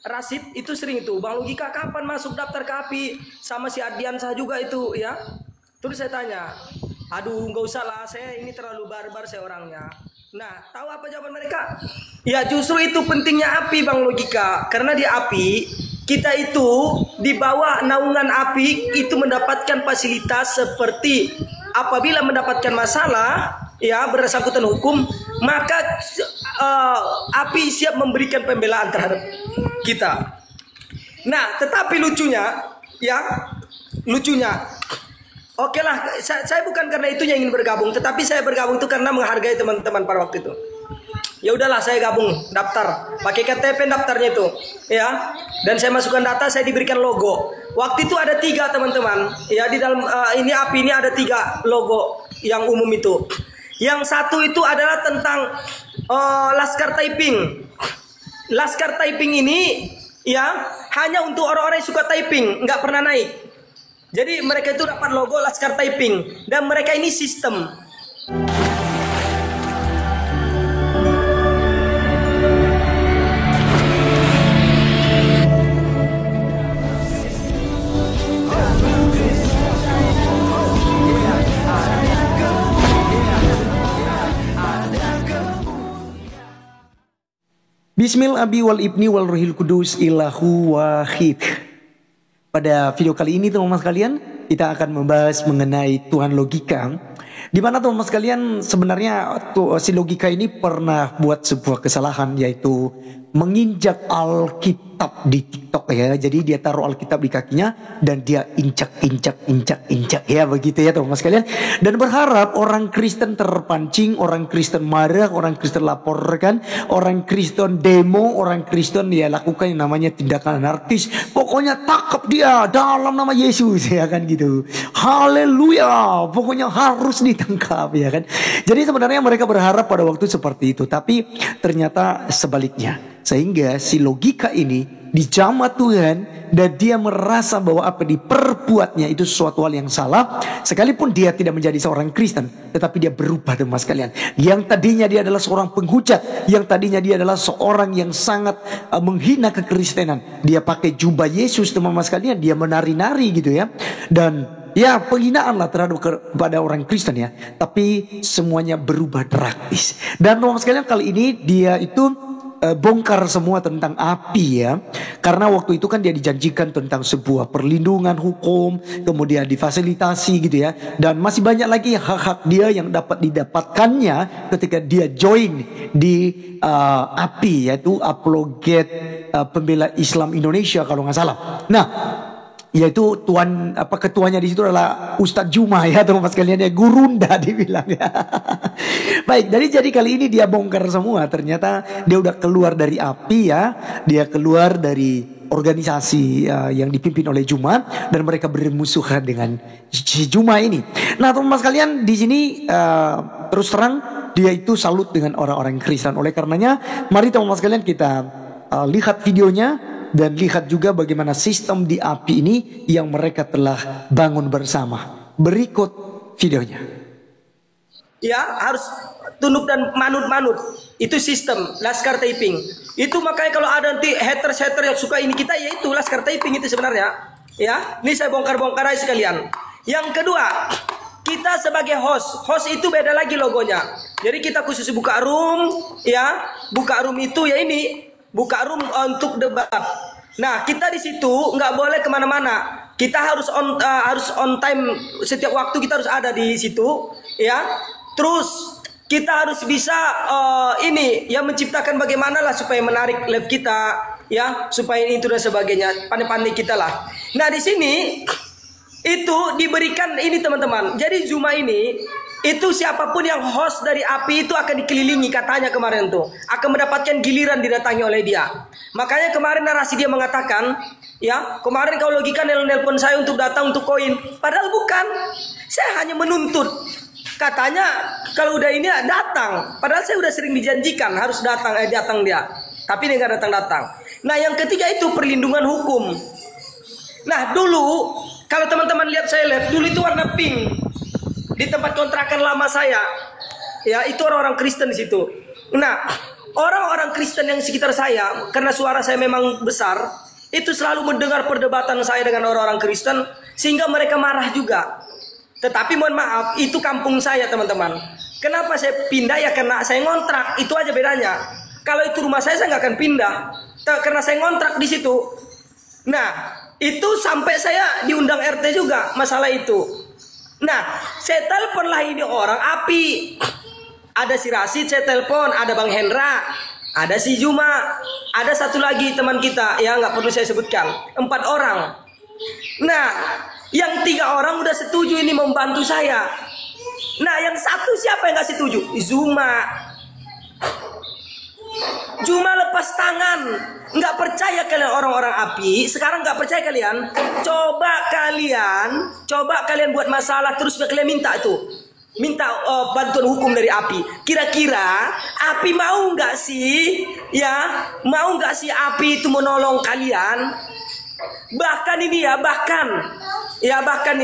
Rasid itu sering itu, Bang Logika kapan masuk daftar KAPI? Sama si Ardiansah juga itu ya. Terus saya tanya, aduh nggak usah lah, saya ini terlalu barbar saya orangnya. Nah, tahu apa jawaban mereka? Ya justru itu pentingnya API, Bang Logika. Karena di API kita itu di bawah naungan API itu mendapatkan fasilitas seperti apabila mendapatkan masalah ya bersangkutan hukum, maka API siap memberikan pembelaan terhadap kita. Nah, tetapi lucunya, oke lah, saya bukan karena itu yang ingin bergabung, tetapi saya bergabung itu karena menghargai teman-teman pada waktu itu. Ya udahlah, saya gabung, daftar, pakai KTP daftarnya itu, ya. Dan saya masukkan data, saya diberikan logo. Waktu itu ada 3 teman-teman, ya di dalam ini API ini ada 3 logo yang umum itu. Yang satu itu adalah tentang Laskar Typing. Laskar Typing ini ya hanya untuk orang-orang yang suka typing, nggak pernah naik. Jadi mereka itu dapat logo Laskar Typing dan mereka ini sistem. Bismil abi wal ibni wal ruhil kudus ilahu wahid. Pada video kali ini teman-teman sekalian, kita akan membahas mengenai Tuhan Logika. Di mana teman-teman sekalian sebenarnya si Logika ini pernah buat sebuah kesalahan, yaitu menginjak Alkitab di TikTok ya. Jadi dia taruh Alkitab di kakinya dan dia injak ya, begitu ya teman-teman sekalian. Dan berharap orang Kristen terpancing, orang Kristen marah, orang Kristen laporkan, orang Kristen demo, orang Kristen ya lakukan yang namanya tindakan anarkis. Pokoknya tangkap dia dalam nama Yesus ya kan gitu. Haleluya, pokoknya harus ditangkap ya kan. Jadi sebenarnya mereka berharap pada waktu seperti itu, tapi ternyata sebaliknya. Sehingga si Logika ini dijamah Tuhan dan dia merasa bahwa apa diperbuatnya itu sesuatu hal yang salah. Sekalipun dia tidak menjadi seorang Kristen, tetapi dia berubah teman sekalian. Yang tadinya dia adalah seorang penghujat, yang tadinya dia adalah seorang yang sangat menghina kekristenan, dia pakai jubah Yesus teman-teman sekalian, dia menari-nari gitu ya. Dan ya penghinaan lah terhadap kepada orang Kristen ya. Tapi semuanya berubah drastis. Dan teman-teman sekalian kali ini dia itu bongkar semua tentang API ya. Karena waktu itu kan dia dijanjikan tentang sebuah perlindungan hukum, kemudian difasilitasi gitu ya. Dan masih banyak lagi hak-hak dia yang dapat didapatkannya ketika dia join di API, yaitu Apologet Pembela Islam Indonesia kalau nggak salah. Nah, yaitu ketuanya di situ adalah Ustadz Juma ya teman-teman sekalian ya, gurunda dibilang ya. Baik, jadi kali ini dia bongkar semua. Ternyata dia udah keluar dari API ya, dia keluar dari organisasi yang dipimpin oleh Juma dan mereka bermusuhan dengan si Juma ini. Nah teman-teman sekalian, di sini terus terang dia itu salut dengan orang-orang Kristen. Oleh karenanya mari teman-teman sekalian kita lihat videonya dan lihat juga bagaimana sistem di API ini yang mereka telah bangun bersama. Berikut videonya. Ya harus tunduk dan manut. Itu sistem Laskar Typing. Itu makanya kalau ada nanti haters yang suka ini kita, ya itu Laskar Typing itu sebenarnya. Ya, ini saya bongkar aja sekalian. Yang kedua, kita sebagai host itu beda lagi logonya. Jadi kita khusus buka room, ya buka room itu ya ini. Buka room untuk debat. Nah, kita di situ nggak boleh kemana-mana. Kita harus on time, setiap waktu kita harus ada di situ, ya. Terus kita harus bisa menciptakan bagaimana lah supaya menarik live kita, ya, supaya ini itu dan sebagainya. Pandai-pandai kita lah. Nah, di sini itu diberikan ini teman-teman. Jadi Zuma ini itu siapapun yang host dari API itu akan dikelilingi katanya kemarin tuh, akan mendapatkan giliran didatangi oleh dia. Makanya kemarin narasi dia mengatakan, ya kemarin kau Logika nelpon saya untuk datang untuk koin, padahal bukan. Saya hanya menuntut. Katanya kalau udah ini datang, padahal saya udah sering dijanjikan harus datang dia, tapi dia nggak datang. Nah yang ketiga itu perlindungan hukum. Nah dulu kalau teman-teman lihat saya live dulu itu warna pink. Di tempat kontrakan lama saya, ya itu orang-orang Kristen di situ. Nah, orang-orang Kristen yang sekitar saya, karena suara saya memang besar, itu selalu mendengar perdebatan saya dengan orang-orang Kristen, sehingga mereka marah juga. Tetapi mohon maaf, itu kampung saya teman-teman. Kenapa saya pindah ya karena saya ngontrak, itu aja bedanya. Kalau itu rumah saya nggak akan pindah, karena saya ngontrak di situ. Nah, itu sampai saya diundang RT juga masalah itu. Nah, saya teleponlah ini orang API. Ada si Rasid saya telepon, ada Bang Hendra, ada si Juma, ada satu lagi teman kita, ya nggak perlu saya sebutkan, 4 orang. Nah, yang 3 orang udah setuju ini membantu saya. Nah, yang satu siapa yang nggak setuju? Zuma. Juma lepas tangan. Nggak percaya kalian orang-orang API. Sekarang nggak percaya kalian. Coba kalian buat masalah terus kalian minta itu. Minta bantuan hukum dari API. Kira-kira API mau nggak sih? Ya, mau nggak sih API itu menolong kalian? Bahkan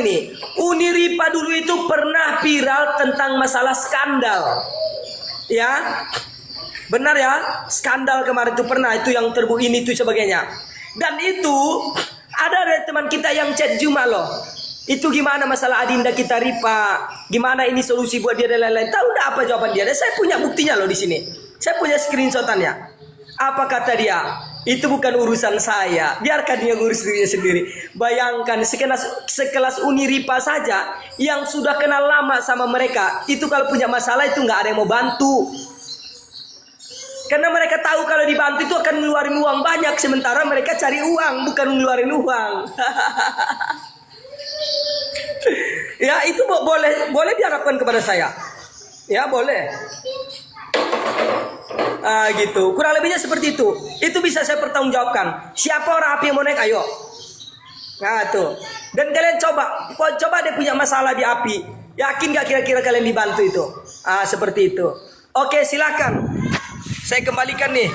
ini Uniripa dulu itu pernah viral tentang masalah skandal. Ya. Benar ya, skandal kemarin itu pernah, itu yang terbu ini itu sebagainya. Dan itu ada dari teman kita yang chat Juma loh. Itu gimana masalah Adinda kita Ripa? Gimana ini solusi buat dia dan lain-lain? Tahu enggak apa jawaban dia? Dan saya punya buktinya loh di sini. Saya punya screenshotannya. Apa kata dia? Itu bukan urusan saya. Biarkan dia ngurus dirinya sendiri. Bayangkan sekelas Uniripa saja yang sudah kenal lama sama mereka. Itu kalau punya masalah itu nggak ada yang mau bantu. Karena mereka tahu kalau dibantu itu akan ngeluarin uang banyak. Sementara mereka cari uang, bukan ngeluarin uang. Ya itu boleh diharapkan kepada saya. Ya boleh. Gitu. Kurang lebihnya seperti itu. Itu bisa saya pertanggungjawabkan. Siapa orang API yang mau naik? Ayo. Nah tuh. Dan kalian coba dia punya masalah di API. Yakin gak kira-kira kalian dibantu itu? Seperti itu. Oke silakan. Saya kembalikan nih,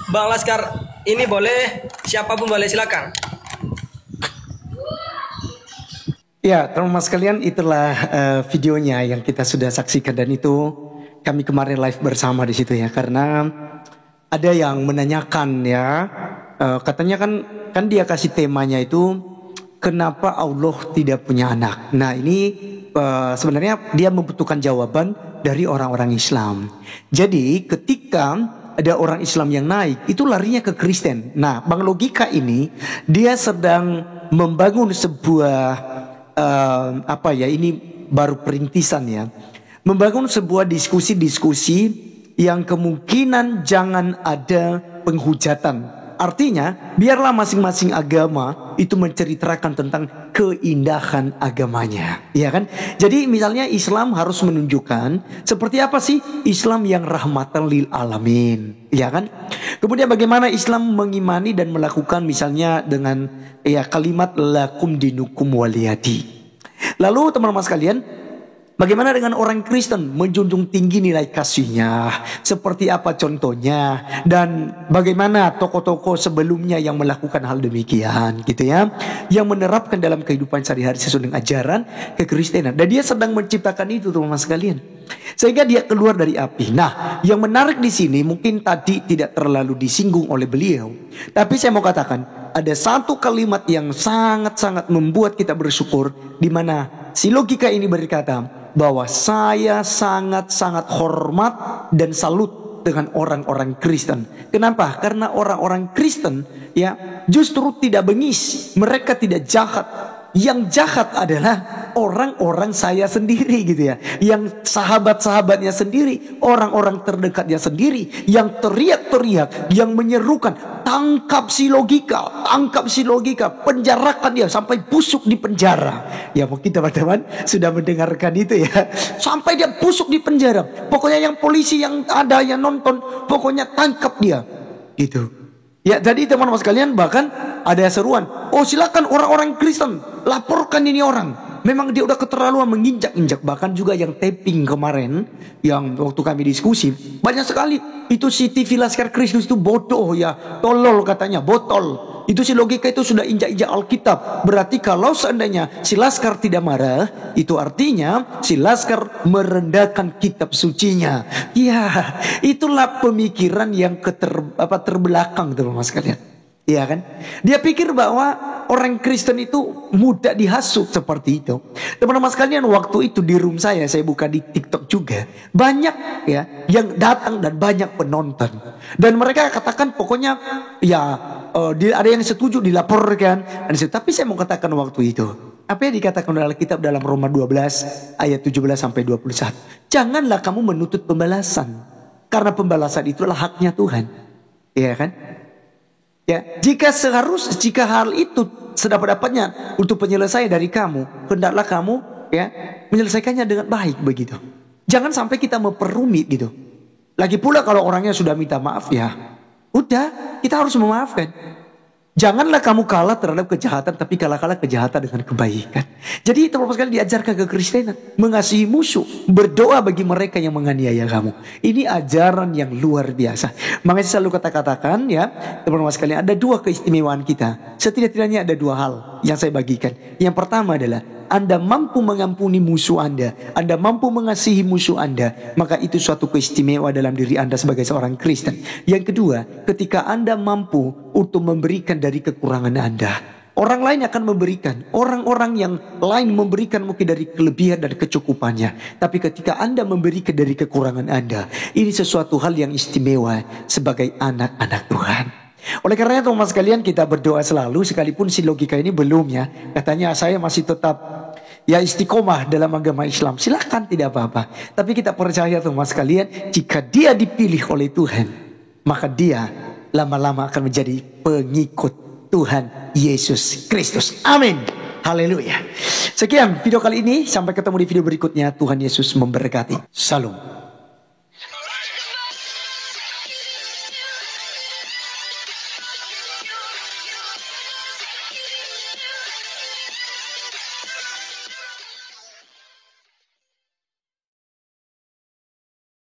Bang Laskar. Ini boleh, siapapun boleh, silakan. Ya, teman-teman sekalian, itulah videonya yang kita sudah saksikan, dan itu kami kemarin live bersama di situ ya. Karena ada yang menanyakan ya, katanya kan dia kasih temanya itu kenapa Allah tidak punya anak. Nah ini sebenarnya dia membutuhkan jawaban dari orang-orang Islam. Jadi ketika ada orang Islam yang naik, itu larinya ke Kristen. Nah, Bang Logika ini dia sedang membangun sebuah ini baru perintisan ya. Membangun sebuah diskusi-diskusi yang kemungkinan jangan ada penghujatan. Artinya, biarlah masing-masing agama itu menceritakan tentang keindahan agamanya, ya kan? Jadi misalnya Islam harus menunjukkan seperti apa sih Islam yang rahmatan lil alamin, ya kan? Kemudian bagaimana Islam mengimani dan melakukan misalnya dengan kalimat lakum dinukum waliyadi. Lalu teman-teman sekalian, bagaimana dengan orang Kristen menjunjung tinggi nilai kasihnya? Seperti apa contohnya? Dan bagaimana tokoh-tokoh sebelumnya yang melakukan hal demikian gitu ya, yang menerapkan dalam kehidupan sehari-hari sesuai dengan ajaran kekristenan. Dan dia sedang menciptakan itu teman-teman sekalian, sehingga dia keluar dari api. Nah, yang menarik di sini mungkin tadi tidak terlalu disinggung oleh beliau, tapi saya mau katakan ada satu kalimat yang sangat-sangat membuat kita bersyukur, di mana si Logika ini berkata bahwa saya sangat-sangat hormat dan salut dengan orang-orang Kristen. Kenapa? Karena orang-orang Kristen ya justru tidak bengis, mereka tidak jahat. Yang jahat adalah orang-orang saya sendiri gitu ya, yang sahabat-sahabatnya sendiri, orang-orang terdekatnya sendiri, yang teriak-teriak, yang menyerukan, tangkap si Logika, penjarakan dia sampai busuk di penjara. Ya mungkin teman-teman sudah mendengarkan itu ya, sampai dia busuk di penjara. Pokoknya yang polisi yang ada yang nonton, pokoknya tangkap dia gitu. Ya, jadi teman-teman sekalian, bahkan ada seruan, oh silakan orang-orang Kristen laporkan ini orang. Memang dia udah keterlaluan menginjak-injak. Bahkan juga yang taping kemarin, yang waktu kami diskusi, banyak sekali itu si TV Laskar Kristus itu bodoh ya, tolol katanya, botol. Itu si logika itu sudah injak-injak Alkitab. Berarti kalau seandainya si Laskar tidak marah, itu artinya si Laskar merendahkan kitab sucinya. Ya, itulah pemikiran yang terbelakang teman-teman sekalian. Iya kan? Dia pikir bahwa orang Kristen itu mudah dihasut seperti itu. Teman-teman sekalian, waktu itu di room saya buka di TikTok juga. Banyak ya yang datang dan banyak penonton. Dan mereka katakan pokoknya ya ada yang setuju dilaporkan. Tapi saya mau katakan waktu itu, apa yang dikatakan oleh Alkitab dalam Roma 12 ayat 17 sampai 21. Janganlah kamu menuntut pembalasan. Karena pembalasan itulah haknya Tuhan. Iya kan? Ya, jika hal itu sedapat-dapatnya untuk penyelesaian dari kamu, hendaklah kamu ya menyelesaikannya dengan baik begitu. Jangan sampai kita memperumit gitu. Lagi pula kalau orangnya sudah minta maaf ya, udah kita harus memaafkan. Janganlah kamu kalah terhadap kejahatan, tapi kalah kejahatan dengan kebaikan. Jadi teman-teman sekalian, diajarkan kekristenan, mengasihi musuh, berdoa bagi mereka yang menganiaya kamu. Ini ajaran yang luar biasa. Makanya saya selalu katakan ya, teman-teman sekalian, ada dua keistimewaan kita. Setidak-tidaknya ada dua hal yang saya bagikan. Yang pertama adalah Anda mampu mengampuni musuh Anda mampu mengasihi musuh Anda, maka itu suatu keistimewaan dalam diri Anda sebagai seorang Kristen. Yang kedua, ketika Anda mampu untuk memberikan dari kekurangan Anda, orang lain akan memberikan. Orang-orang yang lain memberikan mungkin dari kelebihan dan kecukupannya. Tapi ketika Anda memberikan dari kekurangan Anda, ini sesuatu hal yang istimewa sebagai anak-anak Tuhan. Oleh karena itu teman-teman sekalian, kita berdoa selalu, sekalipun si logika ini belum ya, katanya saya masih tetap ya istiqomah dalam agama Islam, silahkan, tidak apa-apa. Tapi kita percaya teman-teman sekalian, jika dia dipilih oleh Tuhan, maka dia lama-lama akan menjadi pengikut Tuhan Yesus Kristus. Amin. Haleluya. Sekian video kali ini, sampai ketemu di video berikutnya. Tuhan Yesus memberkati. Salam.